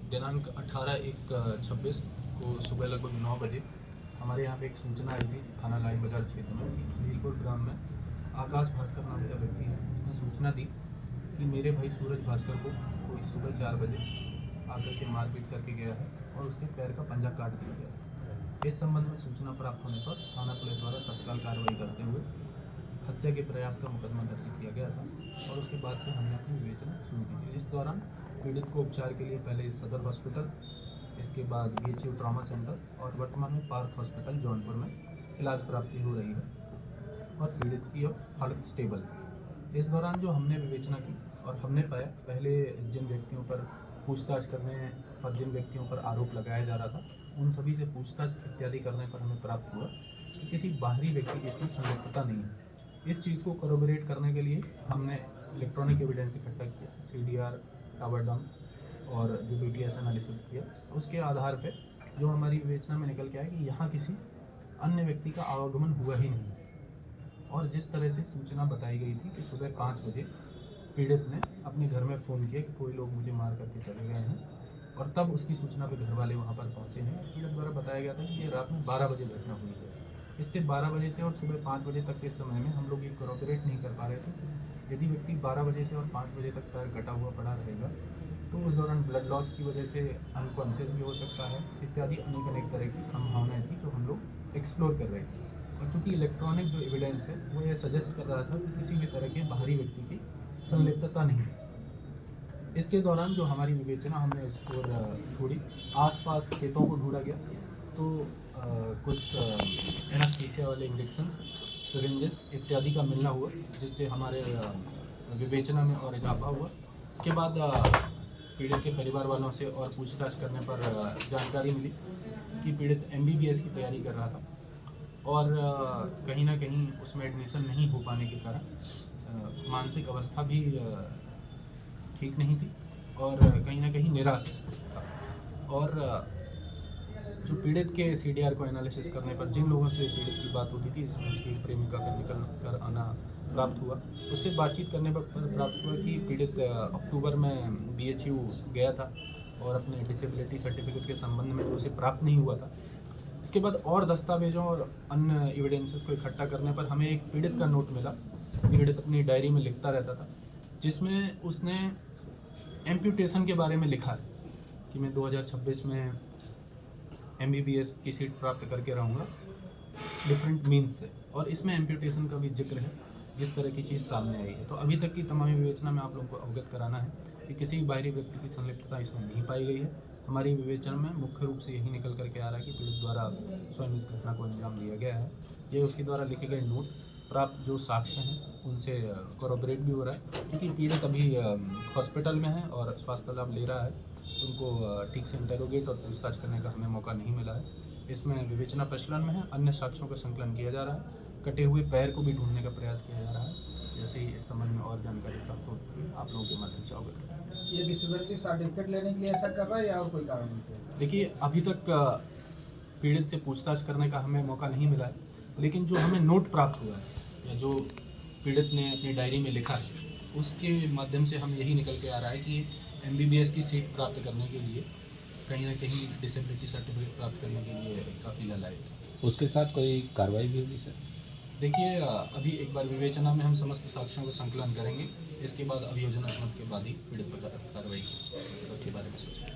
दिनांक 18/1/26 को सुबह लगभग 9 बजे हमारे यहाँ पे एक सूचना आई थी थाना लाइन बाजार क्षेत्र में खलीलपुर ग्राम में आकाश भास्कर नाम का व्यक्ति है। उसने सूचना दी कि मेरे भाई सूरज भास्कर को कोई सुबह 4 बजे आकर के मारपीट करके गया है और उसके पैर का पंजा काट दिया गया है। इस संबंध में सूचना प्राप्त होने पर थाना पुलिस द्वारा तत्काल कार्रवाई करते हुए हत्या के प्रयास का मुकदमा दर्ज किया गया था और उसके बाद से हमने अपनी विवेचना शुरू की थी। इस दौरान पीड़ित को उपचार के लिए पहले सदर हॉस्पिटल, इसके बाद BHU ट्रॉमा सेंटर और वर्तमान में पार्थ हॉस्पिटल जौनपुर में इलाज प्राप्ति हो रही है और पीड़ित की अब हालत स्टेबल है। इस दौरान जो हमने विवेचना की और हमने पाया, पहले जिन व्यक्तियों पर पूछताछ करने और जिन व्यक्तियों पर आरोप लगाया जा रहा था उन सभी से पूछताछ इत्यादि करने पर हमें प्राप्त हुआ कि किसी बाहरी व्यक्ति की इसमें संलिप्तता नहीं है। इस चीज़ को कॉरोबोरेट करने के लिए हमने इलेक्ट्रॉनिक एविडेंस इकट्ठा किया, CDR, टावर डंप और जो BTS एनालिसिस किया। उसके आधार पे जो हमारी विवेचना में निकल के आया कि यहाँ किसी अन्य व्यक्ति का आवागमन हुआ ही नहीं। और जिस तरह से सूचना बताई गई थी कि सुबह 5 बजे पीड़ित ने अपने घर में फ़ोन किया कि कोई लोग मुझे मार करके चले गए हैं और तब उसकी सूचना पे घर वाले वहाँ पर पहुँचे हैं। पीड़ित द्वारा बताया गया था कि ये रात में 12 बजे घटना हुई है। इससे 12 बजे से और सुबह 5 बजे तक के समय में हम लोग ये कॉरोबोरेट नहीं कर पा रहे थे। यदि व्यक्ति 12 बजे से और 5 बजे तक पैर कटा हुआ पड़ा रहेगा तो उस दौरान ब्लड लॉस की वजह से अनकॉन्शियस भी हो सकता है इत्यादि अनेक तरह की संभावनाएं थी जो हम लोग एक्सप्लोर कर रहे थे। और चूँकि इलेक्ट्रॉनिक जो एविडेंस है वो ये सजेस्ट कर रहा था कि किसी भी तरह के बाहरी व्यक्ति की संलिप्तता नहीं है। इसके दौरान जो हमारी विवेचना हमने इसको ढूंढी, आसपास खेतों को ढूंढा गया तो कुछ एनास्थीसिया वाले इंजेक्शंस, सिरिंजेस इत्यादि का मिलना हुआ, जिससे हमारे विवेचना में और इजाफा हुआ। इसके बाद पीड़ित के परिवार वालों से और पूछताछ करने पर जानकारी मिली कि पीड़ित MBBS की तैयारी कर रहा था और कहीं ना कहीं उसमें एडमिशन नहीं हो पाने के कारण मानसिक अवस्था भी ठीक नहीं थी और कहीं ना कहीं निराश था। और जो पीड़ित के CDR को एनालिसिस करने पर जिन लोगों से पीड़ित की बात होती थी, इसमें उसकी एक प्रेमिका का निकल कर आना प्राप्त हुआ। उससे बातचीत करने पर प्राप्त हुआ कि पीड़ित अक्टूबर में BHU गया था और अपने डिसेबिलिटी सर्टिफिकेट के संबंध में जो उसे प्राप्त नहीं हुआ था। इसके बाद और दस्तावेजों और अन्य एविडेंसेस को इकट्ठा करने पर हमें एक पीड़ित का नोट मिला। पीड़ित अपनी डायरी में लिखता रहता था, जिसमें उसने एम्प्यूटेशन के बारे में लिखा कि मैं 2026 में MBBS की सीट प्राप्त करके रहूँगा डिफरेंट मीन्स से, और इसमें एम्प्यूटेशन का भी जिक्र है जिस तरह की चीज़ सामने आई है। तो अभी तक की तमाम विवेचना में आप लोगों को अवगत कराना है कि किसी बाहरी व्यक्ति की संलिप्तता इसमें नहीं पाई गई है। हमारी विवेचना में मुख्य रूप से यही निकल करके आ रहा है कि पीड़ित द्वारा स्वयं इस घटना को अंजाम दिया गया है। ये उसके द्वारा लिखे गए नोट, प्राप्त जो साक्ष्य हैं उनसे कॉरोबोरेट भी हो रहा है। क्योंकि पीड़ित अभी हॉस्पिटल में है और स्वास्थ्य लाभ ले रहा है, उनको ठीक से इंटेरोगेट और पूछताछ करने का हमें मौका नहीं मिला है। इसमें विवेचना प्रचलन में है, अन्य साक्ष्यों का संकलन किया जा रहा है, कटे हुए पैर को भी ढूंढने का प्रयास किया जा रहा है। जैसे ही इस संबंध में और जानकारी प्राप्त होती है आप लोगों के माध्यम से अवगत करें। ये डिसेबिलिटी सर्टिफिकेट लेने के लिए ऐसा कर रहा है या और कोई कारण है? देखिए, अभी तक पीड़ित से पूछताछ करने का हमें मौका नहीं मिला है, लेकिन जो हमें नोट प्राप्त हुआ है या जो पीड़ित ने अपनी डायरी में लिखा है उसके माध्यम से हम यही निकल के आ रहा है कि MBBS की सीट प्राप्त करने के लिए कहीं ना कहीं डिसेबिलिटी सर्टिफिकेट प्राप्त करने के लिए काफ़ी ललायक है। उसके साथ कोई कार्रवाई भी होगी सर? देखिए, अभी एक बार विवेचना में हम समस्त साक्ष्यों का संकलन करेंगे, इसके बाद अभियोजनात्मक के बाद ही पीड़ित पर कार्रवाई के बारे में सोचेंगे।